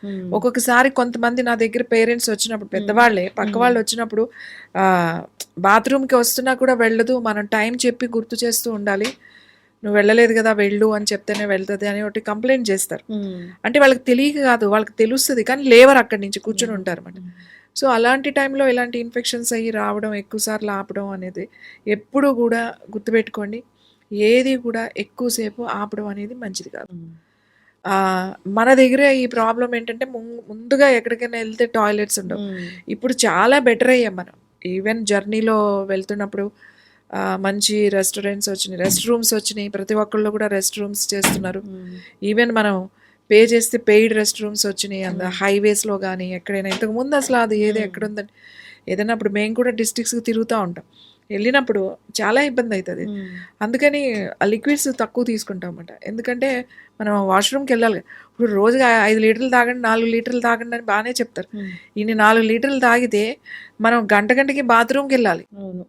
హ్మ్. ఒక్కొక్కసారి కొంతమంది నా దగ్గర పేరెంట్స్ వచ్చినప్పుడు హ్మ్. పెద్దవాళ్ళే పక్క హ్మ్. వాళ్ళు వచ్చినప్పుడు బాత్రూమ్కి వస్తున్నా కూడా వెళ్ళదు, మనం టైం చెప్పి గుర్తు చేస్తూ ఉండాలి, నువ్వు వెళ్ళలేదు కదా వెళ్ళు అని చెప్తేనే వెళ్తుంది అని ఒకటి కంప్లైంట్ చేస్తారు. హ్మ్. అంటే వాళ్ళకి తెలియక కాదు, వాళ్ళకి తెలుస్తుంది కానీ లేవరు అక్కడి నుంచి కూర్చొని హ్మ్. ఉంటారు అన్నమాట. హ్మ్. సో అలాంటి టైంలో ఇలాంటి ఇన్ఫెక్షన్స్ అయ్యి రావడం, ఎక్కువసార్లు ఆపడం అనేది ఎప్పుడు కూడా గుర్తుపెట్టుకోండి. ఏది కూడా ఎక్కువసేపు ఆపడం అనేది మంచిది కాదు. హ్మ్. మన దగ్గర ఈ ప్రాబ్లం ఏంటంటే ముందుగా ఎక్కడికైనా వెళ్తే టాయిలెట్స్ ఉండవు. హ్మ్. ఇప్పుడు చాలా బెటర్ అయ్యాం మనం. ఈవెన్ జర్నీలో వెళ్తున్నప్పుడు మంచి రెస్టారెంట్స్ వచ్చినాయి, రెస్ట్ రూమ్స్ వచ్చినాయి, ప్రతి ఒక్కళ్ళు కూడా రెస్ట్ రూమ్స్ చేస్తున్నారు. హ్మ్. ఈవెన్ మనం పే చేస్తే పెయిడ్ రెస్ట్ రూమ్స్ వచ్చినాయి హ్మ్. హైవేస్లో కానీ ఎక్కడైనా. ఇంతకుముందు అసలు అది ఏది హ్మ్. ఎక్కడుందని ఏదైనా అప్పుడు మేము కూడా డిస్ట్రిక్ట్స్కి తిరుగుతూ ఉంటాం. వెళ్ళినప్పుడు చాలా ఇబ్బంది అవుతుంది. హ్మ్. అందుకని ఆ లిక్విడ్స్ తక్కువ తీసుకుంటాం అన్నమాట. ఎందుకంటే మనం వాష్రూమ్కి వెళ్ళాలి. ఇప్పుడు రోజుగా 5 లీటర్లు తాగండి, 4 లీటర్లు తాగండి అని బాగానే చెప్తారు. హ్మ్. ఇన్ని 4 లీటర్లు తాగితే మనం గంటకి బాత్రూమ్కి వెళ్ళాలి. అవును.